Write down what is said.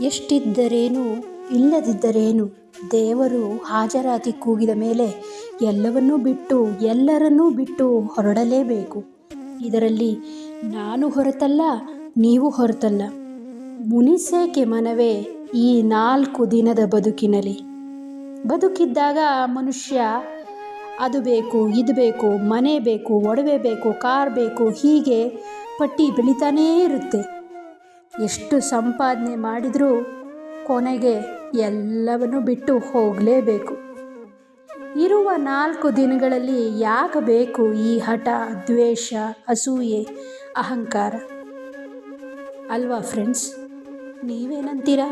ಎಷ್ಟಿದ್ದರೇನು ಇಲ್ಲದಿದ್ದರೇನು ದೇವರು ಹಾಜರಾತಿ ಕೂಗಿದ ಮೇಲೆ ಎಲ್ಲವನ್ನೂ ಬಿಟ್ಟು ಎಲ್ಲರನ್ನೂ ಬಿಟ್ಟು ಹೊರಡಲೇಬೇಕು. ಇದರಲ್ಲಿ ನಾನು ಹೊರತಲ್ಲ, ನೀವು ಹೊರತಲ್ಲ. ಮುನಿಸೇಕೆ ಮನವೇ ಈ 4 ದಿನದ ಬದುಕಿನಲ್ಲಿ. ಬದುಕಿದ್ದಾಗ ಮನುಷ್ಯ ಅದು ಬೇಕು, ಇದು ಬೇಕು, ಮನೆ ಬೇಕು, ಒಡವೆ ಬೇಕು, ಕಾರ್ ಬೇಕು, ಹೀಗೆ ಪಟ್ಟಿ ಬೆಳೀತಾನೇ ಇರುತ್ತೆ. ಎಷ್ಟು ಸಂಪಾದನೆ ಮಾಡಿದರೂ ಕೊನೆಗೆ ಎಲ್ಲವನ್ನು ಬಿಟ್ಟು ಹೋಗಲೇಬೇಕು. ಇರುವ 4 ದಿನಗಳಲ್ಲಿ ಯಾಕೆ ಬೇಕು ಈ ಹಠ, ದ್ವೇಷ, ಅಸೂಯೆ, ಅಹಂಕಾರ? ಅಲ್ವಾ ಫ್ರೆಂಡ್ಸ್? ನೀವೇನಂತೀರಾ?